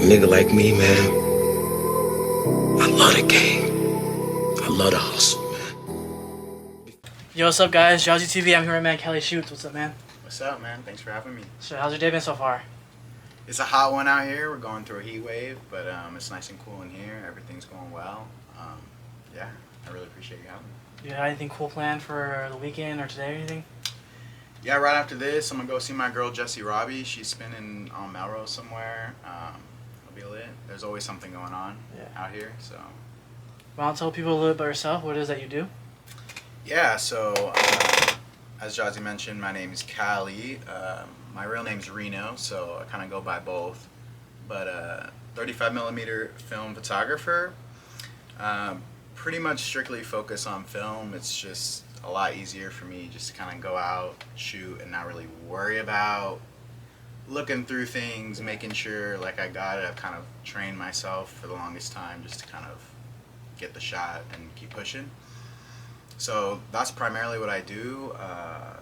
nigga like me, man, I love the game. I love the hustle, man. Yo, what's up, guys? Jazzy TV. I'm here with my man calishoots. What's up, man? What's up, man? Thanks for having me. So, how's your day been so far? It's a hot one out here. We're going through a heat wave, but it's nice and cool in here. Everything's going well. Yeah, I really appreciate you having me. You got anything cool planned for the weekend or today or anything? Yeah, right after this, I'm gonna go see my girl Jessie Robbie. She's spinning on Melrose somewhere. It'll be lit. There's always something going on out here, so. Well, tell people a little bit about yourself. What it is that you do? Yeah, so as Jazzy mentioned, my name is Cali. My real name's Reno, so I kind of go by both. But 35 millimeter film photographer. Pretty much strictly focus on film. It's just a lot easier for me just to kind of go out, shoot, and not really worry about looking through things, making sure like I got it. I've kind of trained myself for the longest time just to kind of get the shot and keep pushing. So that's primarily what I do.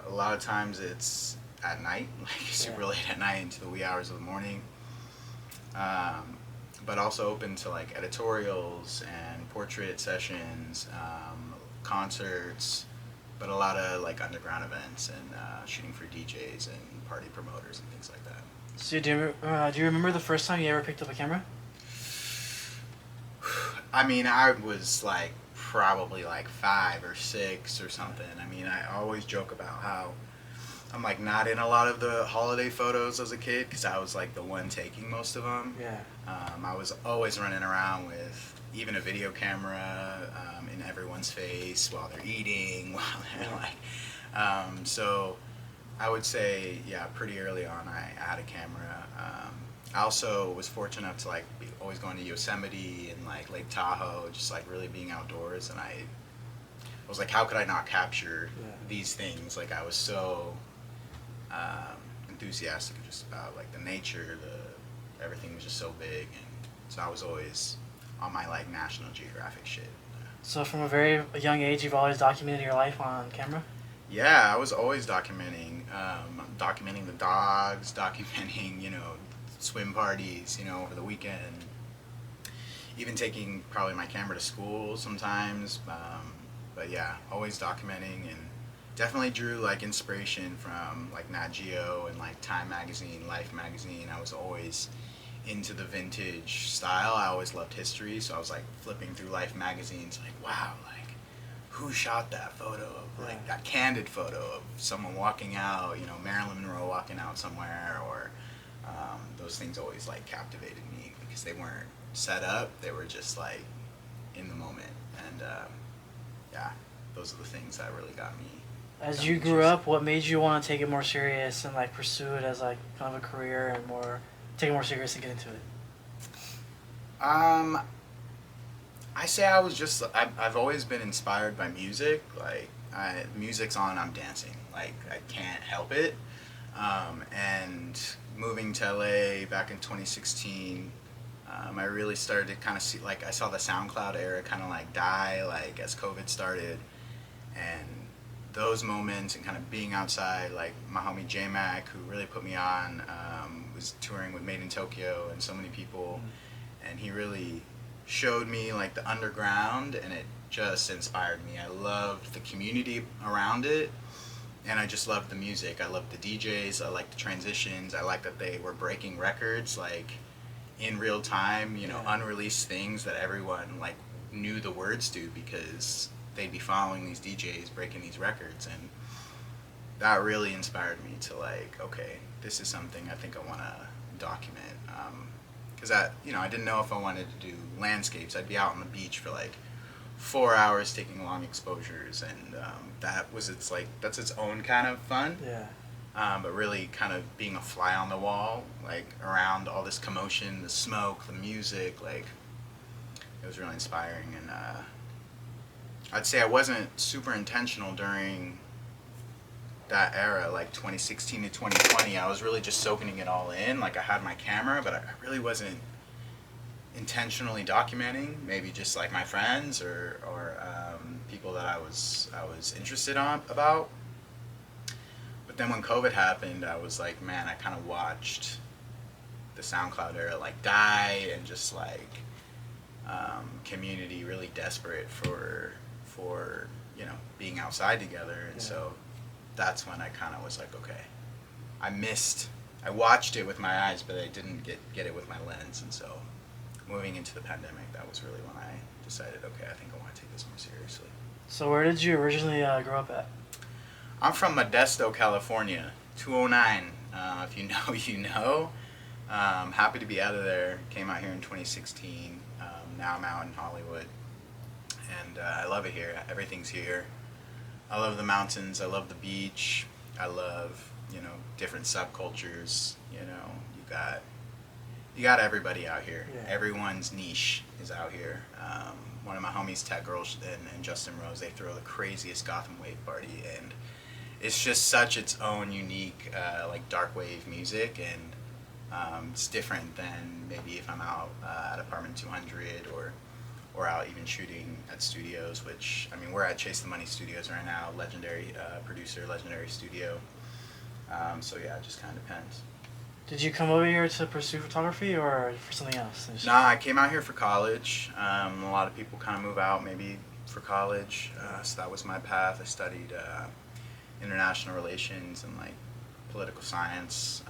A lot of times it's at night, like super late at night into the wee hours of the morning. But also open to like editorials and portrait sessions, concerts, but a lot of like underground events and shooting for DJs and party promoters and things like that. So, do you remember the first time you ever picked up a camera? I mean, I was like probably like 5 or 6 or something. I mean, I always joke about how I'm like not in a lot of the holiday photos as a kid because I was like the one taking most of them. Yeah. I was always running around with even a video camera in everyone's face while they're eating, while they're like. So I would say, yeah, pretty early on I had a camera. I also was fortunate enough to like be always going to Yosemite and like Lake Tahoe, just like really being outdoors, and I was like, how could I not capture these things? Like I was so enthusiastic just about like the nature, everything was just so big, and so I was always on my like National Geographic shit. So, from a very young age, you've always documented your life on camera? Yeah, I was always documenting the dogs, documenting, swim parties, over the weekend. Even taking probably my camera to school sometimes. But yeah, always documenting, and definitely drew like inspiration from like Nat Geo and like Time Magazine, Life Magazine. I was always into the vintage style. I always loved history, so I was like flipping through Life magazines like, wow, like who shot that photo of like that candid photo of someone walking out, Marilyn Monroe walking out somewhere, or those things always like captivated me because they weren't set up, they were just like in the moment, and yeah, those are the things that really got me. As you grew up, what made you want to take it more serious and like pursue it as like kind of a career and take it more serious and get into it? I say I was just, I've always been inspired by music. Like, music's on, I'm dancing. Like, I can't help it. And moving to LA back in 2016, I really started to kind of see, like, I saw the SoundCloud era kind of like die, like, as COVID started. And those moments and kind of being outside, like my homie J-Mac, who really put me on, was touring with Made in Tokyo and so many people, and he really showed me like the underground, and it just inspired me. I loved the community around it, and I just loved the music. I loved the DJs, I liked the transitions, I liked that they were breaking records like in real time, unreleased things that everyone like knew the words to because they'd be following these DJs breaking these records, and that really inspired me to like, okay, this is something I think I want to document. Because I didn't know if I wanted to do landscapes. I'd be out on the beach for like 4 hours taking long exposures, and that's its own kind of fun. Yeah. But really kind of being a fly on the wall, like around all this commotion, the smoke, the music, like it was really inspiring. And I'd say I wasn't super intentional during that era, like 2016 to 2020. I was really just soaking it all in. Like I had my camera, but I really wasn't intentionally documenting. Maybe just like my friends or people that I was interested about. But then when COVID happened, I was like, man, I kind of watched the SoundCloud era like die, and just like community really desperate for being outside together. And so that's when I kind of was like, okay, I watched it with my eyes, but I didn't get it with my lens. And so moving into the pandemic, that was really when I decided, okay, I think I want to take this more seriously. So where did you originally grow up at? I'm from Modesto, California, 209. If you know, you know. Happy to be out of there. Came out here in 2016. Now I'm out in Hollywood, and I love it here. Everything's here. I love the mountains. I love the beach. I love different subcultures. You got everybody out here. Yeah. Everyone's niche is out here. One of my homies, Tech Girls and Justin Rose, they throw the craziest Gotham Wave party, and it's just such its own unique like dark wave music, and it's different than maybe if I'm out at Apartment 200 or out even shooting at studios, which, I mean, we're at Chase the Money Studios right now, legendary producer, legendary studio. So yeah, it just kind of depends. Did you come over here to pursue photography or for something else? Nah, I came out here for college. A lot of people kind of move out maybe for college, so that was my path. I studied international relations and like political science.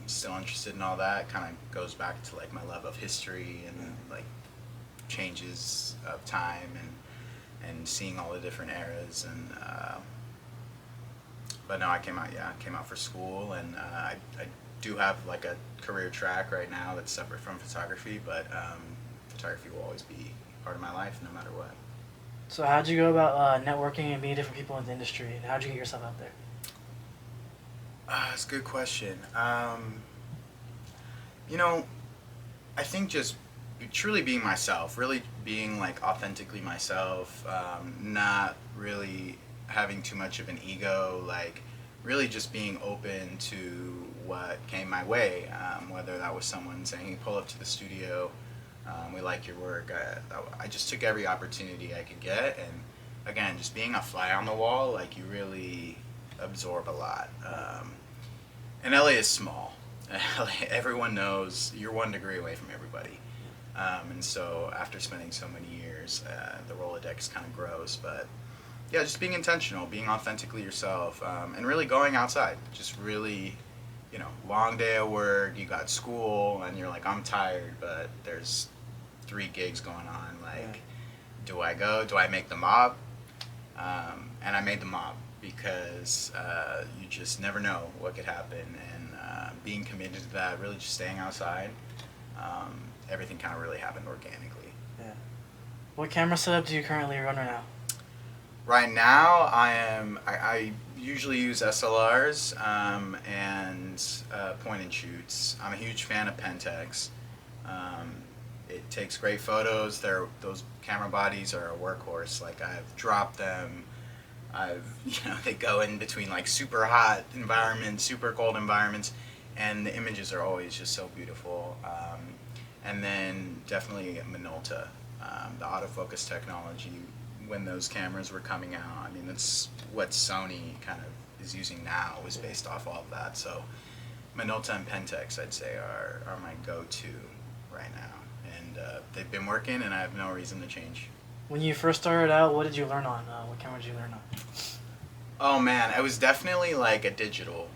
Still interested in all that. Kind of goes back to like my love of history and like changes of time and seeing all the different eras. And but no, I came out for school, and I do have like a career track right now that's separate from photography, but photography will always be part of my life no matter what. So how'd you go about networking and meeting different people in the industry, and how'd you get yourself out there? That's a good question. I think just truly being myself, really being like authentically myself, not really having too much of an ego, like really just being open to what came my way, whether that was someone saying, hey, pull up to the studio, we like your work. I just took every opportunity I could get, and again, just being a fly on the wall, like you really absorb a lot. And LA is small. Everyone knows you're 1 degree away from everybody. And so after spending so many years, the Rolodex kind of grows. But yeah, just being intentional, being authentically yourself, and really going outside. Just really, long day at work, you got school, and you're like, I'm tired, but there's 3 gigs going on. Like, do I go? Do I make the mob? And I made the mob, because you just never know what could happen, and being committed to that, really just staying outside, everything kind of really happened organically. Yeah. What camera setup do you currently run right now? Right now, I usually use SLRs and point and shoots. I'm a huge fan of Pentax. It takes great photos. Those camera bodies are a workhorse. Like, I've dropped them. They go in between like super hot environments, super cold environments, and the images are always just so beautiful. And then definitely Minolta, the autofocus technology, when those cameras were coming out. I mean, that's what Sony kind of is using now, was based off all of that. So Minolta and Pentax, I'd say, are my go-to right now. And they've been working, and I have no reason to change. When you first started out, what did you learn on? What camera did you learn on? Oh man, it was definitely like a digital.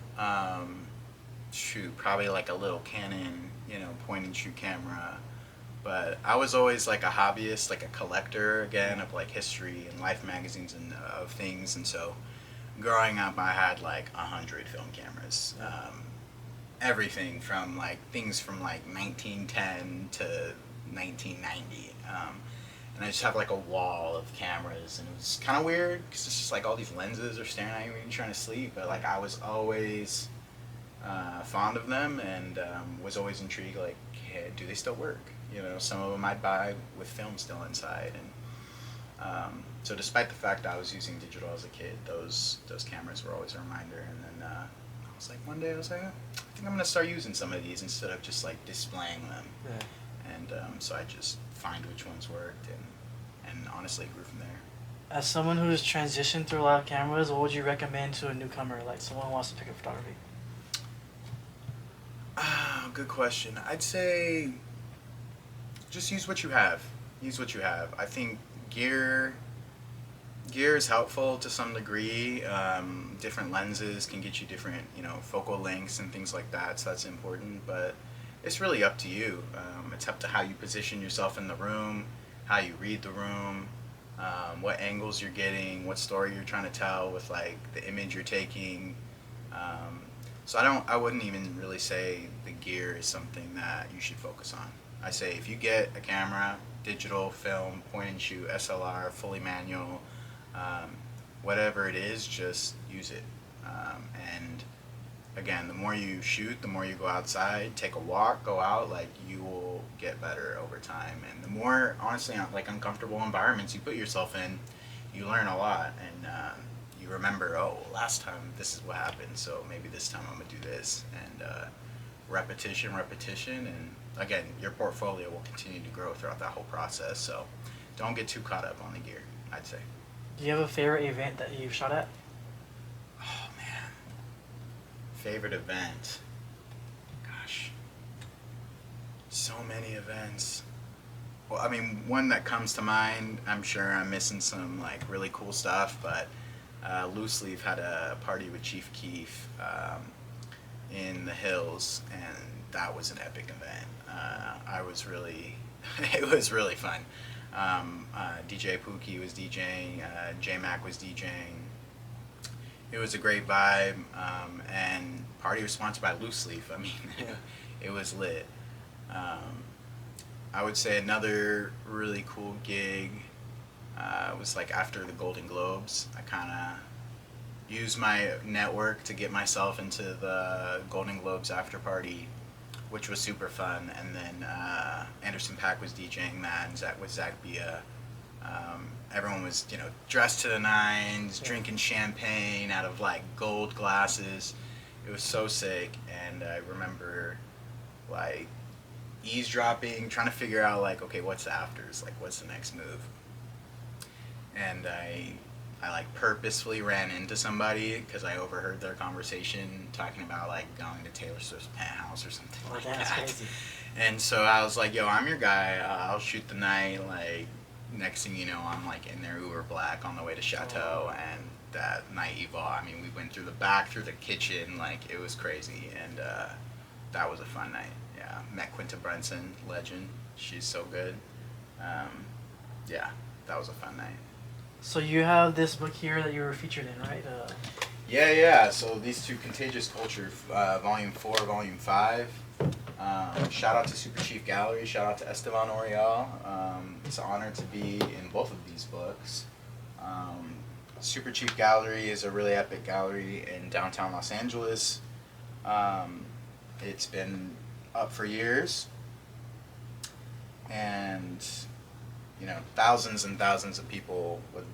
Probably like a little Canon, point and shoot camera. But I was always like a hobbyist, like a collector again of like history and life magazines and of things. And so growing up, I had like 100 film cameras. Everything from like things from like 1910 to 1990. And I just have like a wall of cameras, and it was kind of weird because it's just like all these lenses are staring at you when you're trying to sleep. But like I was always fond of them, and was always intrigued. Like, hey, do they still work? Some of them I'd buy with film still inside, and so despite the fact I was using digital as a kid, those cameras were always a reminder. And then I was like, one day I was like, I think I'm gonna start using some of these instead of just like displaying them. Yeah. And so I just find which ones worked, and honestly grew from there. As someone who's transitioned through a lot of cameras, what would you recommend to a newcomer, like someone who wants to pick up photography? Good question. I'd say just use what you have. Use what you have. I think gear gear is helpful to some degree. Different lenses can get you different, focal lengths and things like that. So that's important. But it's really up to you. It's up to how you position yourself in the room, how you read the room, what angles you're getting, what story you're trying to tell with like the image you're taking. So I wouldn't even really say the gear is something that you should focus on. I say if you get a camera, digital, film, point and shoot, SLR, fully manual, whatever it is, just use it. And again, the more you shoot, the more you go outside, take a walk, go out, like you will get better over time. And the more, honestly, like uncomfortable environments you put yourself in, you learn a lot. And you remember, oh, last time this is what happened, so maybe this time I'm gonna do this. And repetition, and again, your portfolio will continue to grow throughout that whole process. So don't get too caught up on the gear, I'd say. Do you have a favorite event that you've shot at? Oh man, favorite event. Gosh, so many events. Well, I mean, one that comes to mind. I'm sure I'm missing some like really cool stuff, but Loose Leaf had a party with Chief Keef in the hills, and that was an epic event. I was really, it was really fun. DJ Pookie was DJing, J Mac was DJing. It was a great vibe, and party was sponsored by Loose Leaf. I mean, it was lit. I would say another really cool gig was like after the Golden Globes. I kind of used my network to get myself into the Golden Globes after party, which was super fun. And then Anderson .Paak was DJing that, and Zach Bia. Everyone was, dressed to the nines, drinking champagne out of like gold glasses. It was so sick. And I remember like eavesdropping, trying to figure out like, okay, what's the afters? Like, what's the next move? And I like purposefully ran into somebody because I overheard their conversation talking about like going to Taylor Swift's penthouse or something like That's that. crazy. And so I was like, yo, I'm your guy. I'll shoot the night. Like, next thing you know, I'm like in their Uber Black on the way to Chateau. And that night evolved. I mean, we went through the back, through the kitchen. Like, it was crazy. And that was a fun night. Yeah, met Quinta Brunson, legend. She's so good. Yeah, that was a fun night. So you have this book here that you were featured in, right? Yeah. So these two, Contagious Culture, Volume 4, Volume 5. Shout out to Super Chief Gallery. Shout out to Esteban Oriol. It's an honor to be in both of these books. Super Chief Gallery is a really epic gallery in downtown Los Angeles. It's been up for years. And thousands and thousands of people would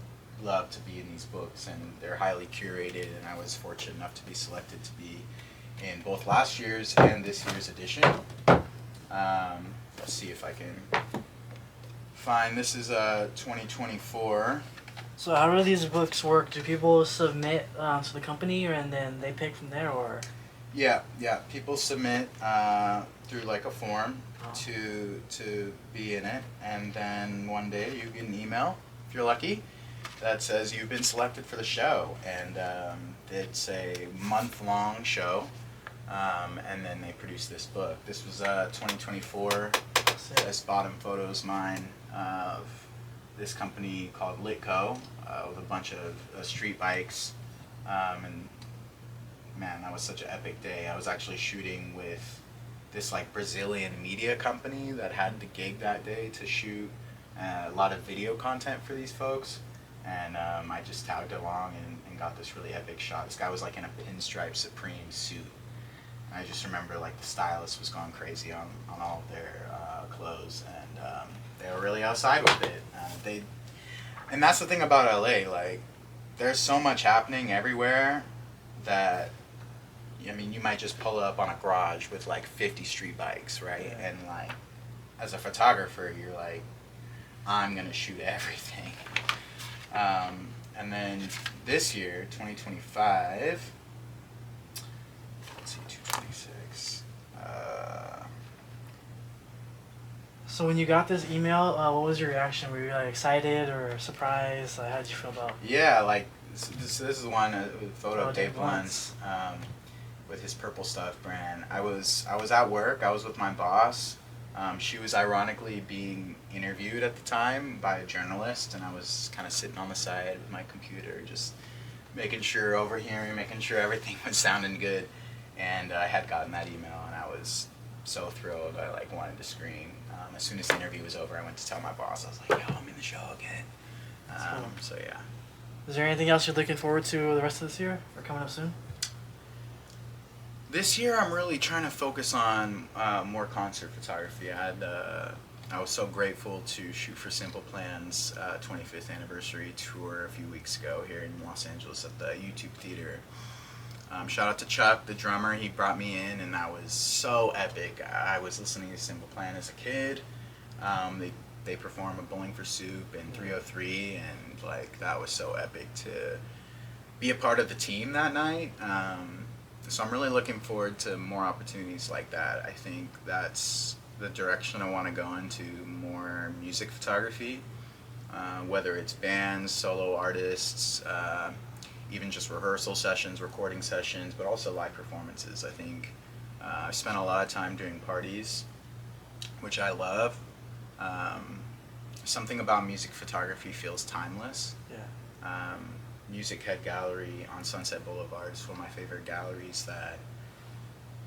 love to be in these books, and they're highly curated, and I was fortunate enough to be selected to be in both last year's and this year's edition. Let's see if I can find, this is 2024. So how do these books work? Do people submit to the company, and then they pick from there, or? Yeah, people submit through like a form to be in it, and then one day you get an email, if you're lucky, that says you've been selected for the show. And it's a month-long show, and then they produce this book. This was 2024. This bottom photo is mine of this company called Litco, with a bunch of street bikes, and man, that was such an epic day. I was actually shooting with this like Brazilian media company that had the gig that day to shoot a lot of video content for these folks, and I just tagged along and got this really epic shot. This guy was like in a pinstripe Supreme suit. I just remember like the stylist was going crazy on all of their clothes, and they were really outside with it. And that's the thing about LA, like there's so much happening everywhere that, I mean, you might just pull up on a garage with like 50 street bikes, right? Yeah. And like, as a photographer, you're like, I'm gonna shoot everything. And then this year, 2025, let's see, 226. So when you got this email, what was your reaction? Were you like excited or surprised? Like, how did you feel about? Yeah, like this is one photo Oh, of Dave Dave Blunt's with his Purple Stuff brand. I was at work. I was with my boss. She was ironically being interviewed at the time by a journalist, and I was kind of sitting on the side with my computer, just making sure, overhearing, making sure everything was sounding good. And I had gotten that email, and I was so thrilled. I like wanted to scream. As soon as the interview was over, I went to tell my boss. I was like, "Yo, I'm in the show again." Cool. So yeah. Is there anything else you're looking forward to the rest of this year or coming up soon? This year, I'm really trying to focus on more concert photography. I was so grateful to shoot for Simple Plan's 25th anniversary tour a few weeks ago here in Los Angeles at the YouTube Theater. Shout out to Chuck, the drummer. He brought me in, and that was so epic. I was listening to Simple Plan as a kid. They perform a Bowling for Soup and 303, and like that was so epic to be a part of the team that night. So I'm really looking forward to more opportunities like that. I think that's the direction I want to go into, more music photography, whether it's bands, solo artists, even just rehearsal sessions, recording sessions, but also live performances. I think I've spent a lot of time doing parties, which I love. Something about music photography feels timeless. Yeah. Music Head Gallery on Sunset Boulevard is one of my favorite galleries that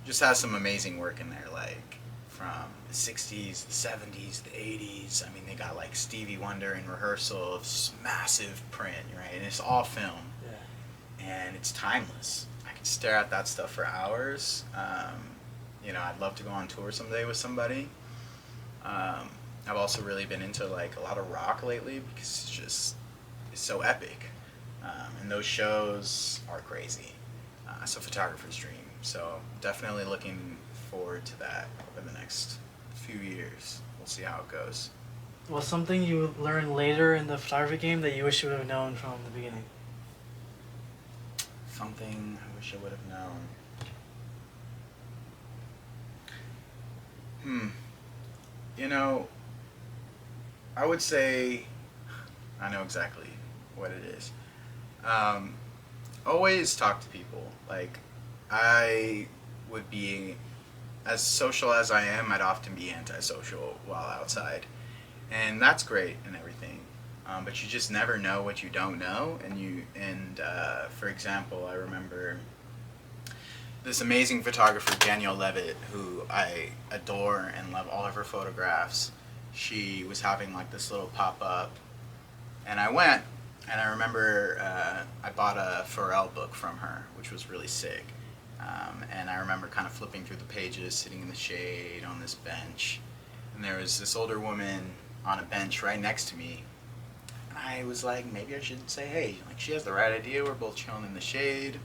just has some amazing work in there, like from the 60s, the 70s, the 80s. I mean, they got like Stevie Wonder in rehearsal, it's massive print, right? And it's all film. Yeah. And it's timeless. I could stare at that stuff for hours. I'd love to go on tour someday with somebody. I've also really been into like a lot of rock lately because it's so epic. And those shows are crazy. It's a photographer's dream. So definitely looking forward to that over the next few years. We'll see how it goes. Well, something you learned later in the photography game that you wish you would have known from the beginning. Something I wish I would have known. I would say I know exactly what it is. Always talk to people. Like, I would be, as social as I am, I'd often be antisocial while outside. And that's great and everything. But you just never know what you don't know. And for example, I remember this amazing photographer, Danielle Levitt, who I adore and love all of her photographs. She was having like this little pop-up, and I went, and I remember I bought a Pharrell book from her, which was really sick. And I remember kind of flipping through the pages, sitting in the shade on this bench, and there was this older woman on a bench right next to me. And I was like, maybe I should say, hey, like she has the right idea, we're both chilling in the shade.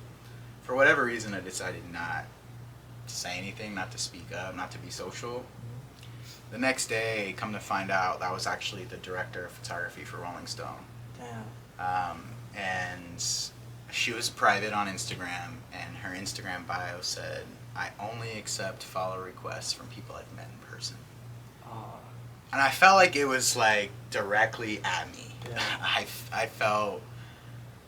For whatever reason, I decided not to say anything, not to speak up, not to be social. The next day, come to find out, that was actually the director of photography for Rolling Stone. Damn. And she was private on Instagram, and her Instagram bio said, "I only accept follow requests from people I've met in person." Oh. And I felt like it was like directly at me. Yeah. I felt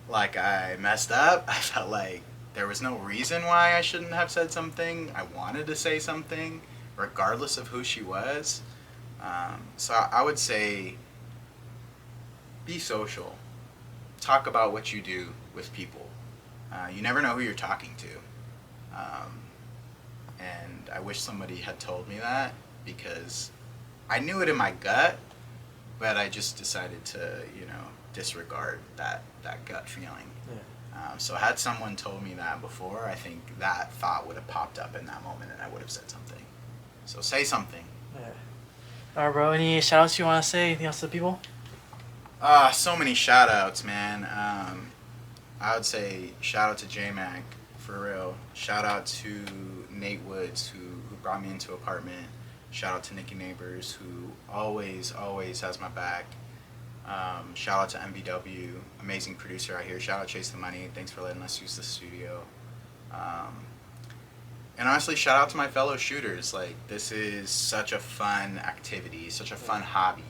like I messed up. I felt like there was no reason why I shouldn't have said something. I wanted to say something, regardless of who she was. So I would say, be social. Talk about what you do with people. You never know who you're talking to. And I wish somebody had told me that, because I knew it in my gut, but I just decided to, disregard that gut feeling. Yeah. So had someone told me that before, I think that thought would have popped up in that moment, and I would have said something. So say something. Yeah. Alright, bro. Any shout outs you want to say? Anything else to the people? So many shout outs, man. I would say shout out to J-Mac, for real. Shout out to Nate Woods, who brought me into apartment. Shout out to Nikki Neighbors, who always has my back. Shout out to MBW, amazing producer out here. Shout out Chase the Money. Thanks for letting us use the studio. And honestly, shout out to my fellow shooters. Like, this is such a fun activity, such a fun hobby.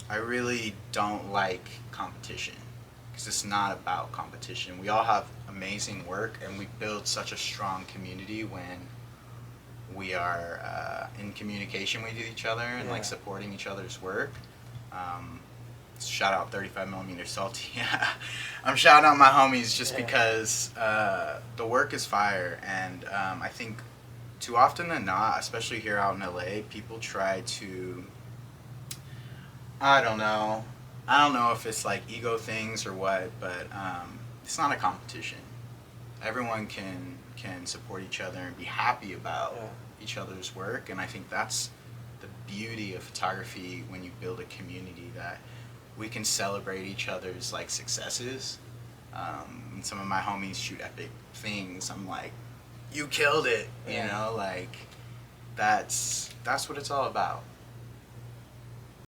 I really don't like competition because it's not about competition. We all have amazing work, and we build such a strong community when we are in communication with each other and like supporting each other's work. Shout out 35 millimeter salty. I'm shouting out my homies just because the work is fire, and I think too often than not, especially here out in LA, people try to, I don't know if it's like ego things or what, but it's not a competition. Everyone can support each other and be happy about each other's work, and I think that's the beauty of photography when you build a community, that we can celebrate each other's like successes. And some of my homies shoot epic things. I'm like, you killed it, you know, like that's what it's all about.